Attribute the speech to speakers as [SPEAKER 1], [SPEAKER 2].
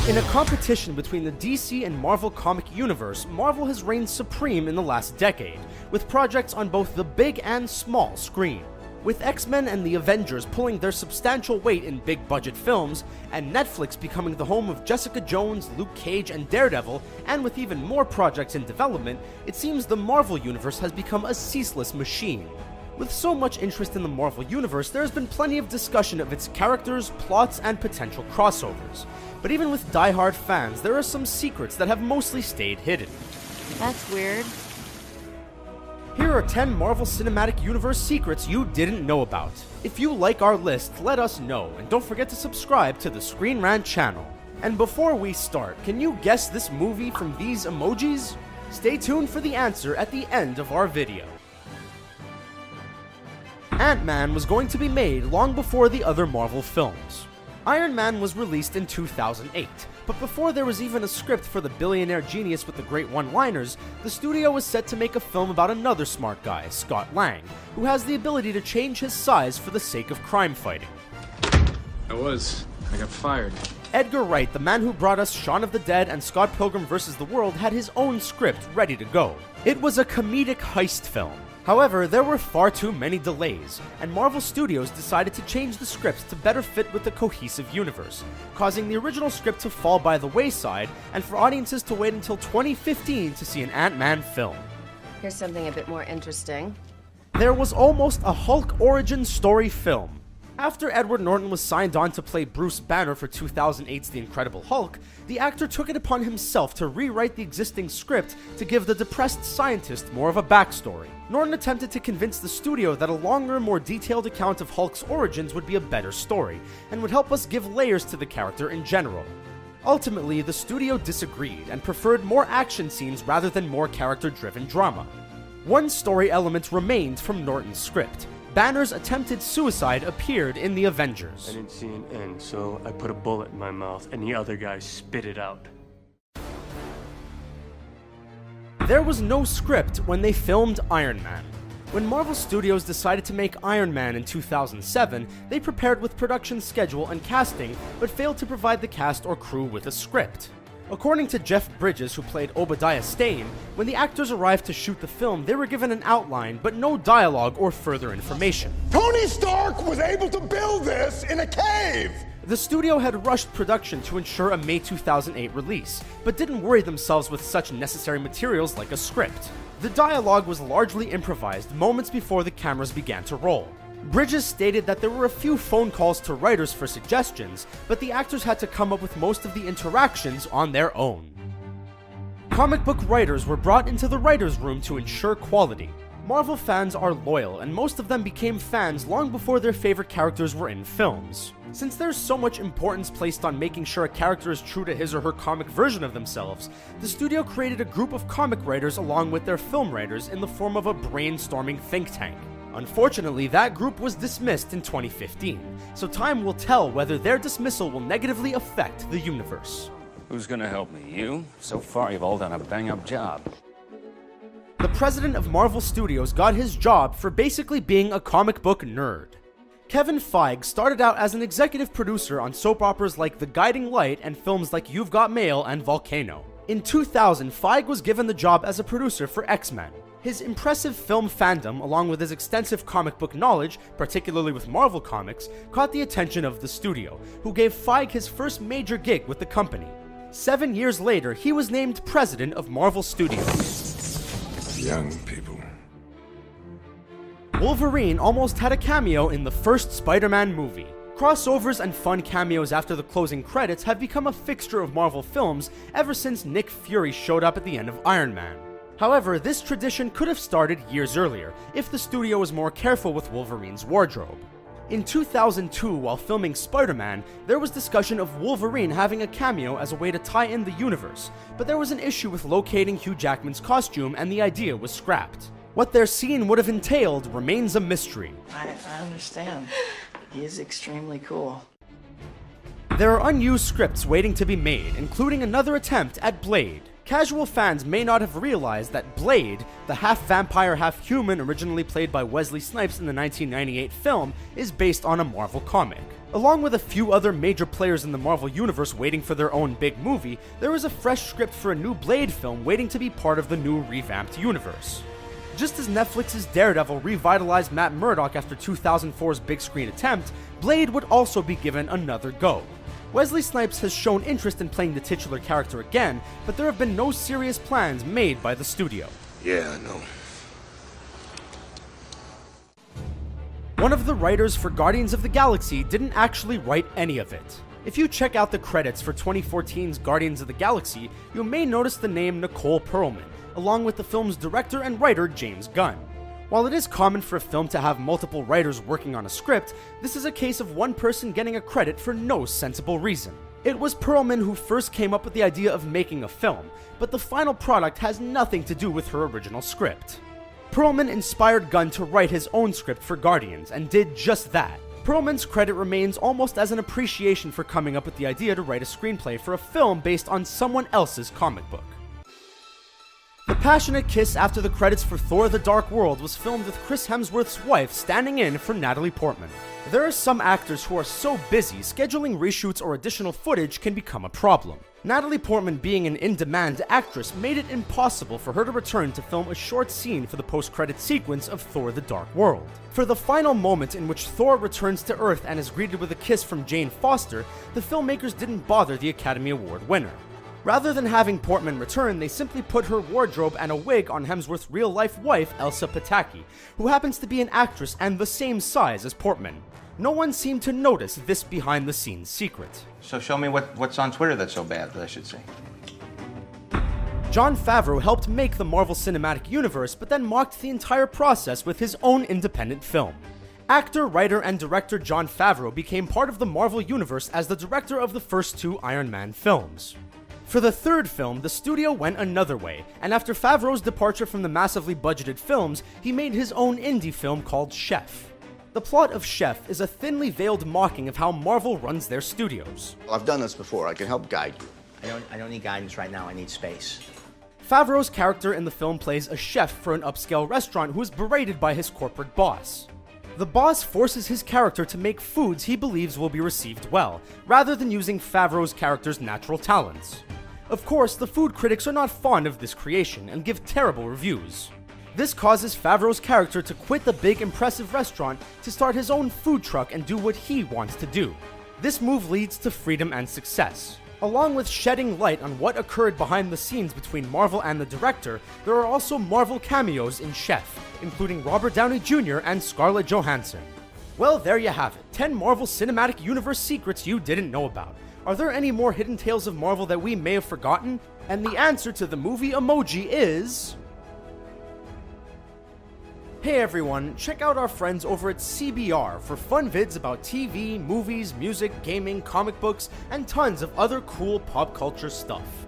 [SPEAKER 1] In a competition between the DC and Marvel comic universe, Marvel has reigned supreme in the last decade, with projects on both the big and small screen. With X-Men and the Avengers pulling their substantial weight in big-budget films, and Netflix becoming the home of Jessica Jones, Luke Cage, and Daredevil, and with even more projects in development, it seems the Marvel Universe has become a ceaseless machine. With so much interest in the Marvel Universe, there has been plenty of discussion of its characters, plots, and potential crossovers. But even with die-hard fans, there are some secrets that have mostly stayed hidden.
[SPEAKER 2] That's weird.
[SPEAKER 1] Here are 10 Marvel Cinematic Universe secrets you didn't know about. If you like our list, let us know, and don't forget to subscribe to the Screen Rant channel. And before we start, can you guess this movie from these emojis? Stay tuned for the answer at the end of our video. Ant-Man was going to be made long before the other Marvel films. Iron Man was released in 2008, but before there was even a script for the billionaire genius with the great one-liners, the studio was set to make a film about another smart guy, Scott Lang, who has the ability to change his size for the sake of crime fighting.
[SPEAKER 3] I got fired.
[SPEAKER 1] Edgar Wright, the man who brought us Shaun of the Dead and Scott Pilgrim vs. the World, had his own script ready to go. It was a comedic heist film. However, there were far too many delays, and Marvel Studios decided to change the scripts to better fit with the cohesive universe, causing the original script to fall by the wayside, and for audiences to wait until 2015 to see an Ant-Man film.
[SPEAKER 2] Here's something a bit more interesting.
[SPEAKER 1] There was almost a Hulk origin story film. After Edward Norton was signed on to play Bruce Banner for 2008's The Incredible Hulk, the actor took it upon himself to rewrite the existing script to give the depressed scientist more of a backstory. Norton attempted to convince the studio that a longer, more detailed account of Hulk's origins would be a better story, and would help us give layers to the character in general. Ultimately, the studio disagreed and preferred more action scenes rather than more character-driven drama. One story element remained from Norton's script. Banner's attempted suicide appeared in the Avengers.
[SPEAKER 4] I didn't see an end, so I put a bullet in my mouth and the other guy spit it out.
[SPEAKER 1] There was no script when they filmed Iron Man. When Marvel Studios decided to make Iron Man in 2007, they prepared with production schedule and casting, but failed to provide the cast or crew with a script. According to Jeff Bridges, who played Obadiah Stane, when the actors arrived to shoot the film, they were given an outline, but no dialogue or further information.
[SPEAKER 5] Tony Stark was able to build this in a cave!
[SPEAKER 1] The studio had rushed production to ensure a May 2008 release, but didn't worry themselves with such necessary materials like a script. The dialogue was largely improvised moments before the cameras began to roll. Bridges stated that there were a few phone calls to writers for suggestions, but the actors had to come up with most of the interactions on their own. Comic book writers were brought into the writer's room to ensure quality. Marvel fans are loyal, and most of them became fans long before their favorite characters were in films. Since there's so much importance placed on making sure a character is true to his or her comic version of themselves, the studio created a group of comic writers along with their film writers in the form of a brainstorming think tank. Unfortunately, that group was dismissed in 2015, so time will tell whether their dismissal will negatively affect the universe.
[SPEAKER 6] Who's gonna help me? You? So far, you've all done a bang-up job.
[SPEAKER 1] The president of Marvel Studios got his job for basically being a comic book nerd. Kevin Feige started out as an executive producer on soap operas like The Guiding Light and films like You've Got Mail and Volcano. In 2000, Feige was given the job as a producer for X-Men. His impressive film fandom, along with his extensive comic book knowledge, particularly with Marvel Comics, caught the attention of the studio, who gave Feige his first major gig with the company. 7 years later, he was named president of Marvel Studios.
[SPEAKER 5] Young people.
[SPEAKER 1] Wolverine almost had a cameo in the first Spider-Man movie. Crossovers and fun cameos after the closing credits have become a fixture of Marvel films ever since Nick Fury showed up at the end of Iron Man. However, this tradition could have started years earlier, if the studio was more careful with Wolverine's wardrobe. In 2002, while filming Spider-Man, there was discussion of Wolverine having a cameo as a way to tie in the universe, but there was an issue with locating Hugh Jackman's costume and the idea was scrapped. What their scene would have entailed remains a mystery.
[SPEAKER 7] I understand. He is extremely cool.
[SPEAKER 1] There are unused scripts waiting to be made, including another attempt at Blade. Casual fans may not have realized that Blade, the half-vampire, half-human originally played by Wesley Snipes in the 1998 film, is based on a Marvel comic. Along with a few other major players in the Marvel Universe waiting for their own big movie, there is a fresh script for a new Blade film waiting to be part of the new revamped universe. Just as Netflix's Daredevil revitalized Matt Murdock after 2004's big screen attempt, Blade would also be given another go. Wesley Snipes has shown interest in playing the titular character again, but there have been no serious plans made by the studio.
[SPEAKER 5] Yeah, I know.
[SPEAKER 1] One of the writers for Guardians of the Galaxy didn't actually write any of it. If you check out the credits for 2014's Guardians of the Galaxy, you may notice the name Nicole Perlman, along with the film's director and writer James Gunn. While it is common for a film to have multiple writers working on a script, this is a case of one person getting a credit for no sensible reason. It was Perlman who first came up with the idea of making a film, but the final product has nothing to do with her original script. Perlman inspired Gunn to write his own script for Guardians, and did just that. Perlman's credit remains almost as an appreciation for coming up with the idea to write a screenplay for a film based on someone else's comic book. The passionate kiss after the credits for Thor: The Dark World was filmed with Chris Hemsworth's wife standing in for Natalie Portman. There are some actors who are so busy, scheduling reshoots or additional footage can become a problem. Natalie Portman, being an in-demand actress, made it impossible for her to return to film a short scene for the post-credit sequence of Thor: The Dark World. For the final moment in which Thor returns to Earth and is greeted with a kiss from Jane Foster, the filmmakers didn't bother the Academy Award winner. Rather than having Portman return, they simply put her wardrobe and a wig on Hemsworth's real-life wife, Elsa Pataky, who happens to be an actress and the same size as Portman. No one seemed to notice this behind-the-scenes secret.
[SPEAKER 8] So show me what's on Twitter that's so bad that I should see.
[SPEAKER 1] Jon Favreau helped make the Marvel Cinematic Universe, but then mocked the entire process with his own independent film. Actor, writer, and director Jon Favreau became part of the Marvel Universe as the director of the first two Iron Man films. For the third film, the studio went another way, and after Favreau's departure from the massively budgeted films, he made his own indie film called Chef. The plot of Chef is a thinly veiled mocking of how Marvel runs their studios.
[SPEAKER 5] Well, I've done this before. I can help guide you.
[SPEAKER 8] I don't need guidance right now. I need space.
[SPEAKER 1] Favreau's character in the film plays a chef for an upscale restaurant who is berated by his corporate boss. The boss forces his character to make foods he believes will be received well, rather than using Favreau's character's natural talents. Of course, the food critics are not fond of this creation and give terrible reviews. This causes Favreau's character to quit the big impressive restaurant to start his own food truck and do what he wants to do. This move leads to freedom and success. Along with shedding light on what occurred behind the scenes between Marvel and the director, there are also Marvel cameos in Chef, including Robert Downey Jr. and Scarlett Johansson. Well, there you have it, 10 Marvel Cinematic Universe secrets you didn't know about. Are there any more hidden tales of Marvel that we may have forgotten? And the answer to the movie emoji is... Hey everyone, check out our friends over at CBR for fun vids about TV, movies, music, gaming, comic books, and tons of other cool pop culture stuff.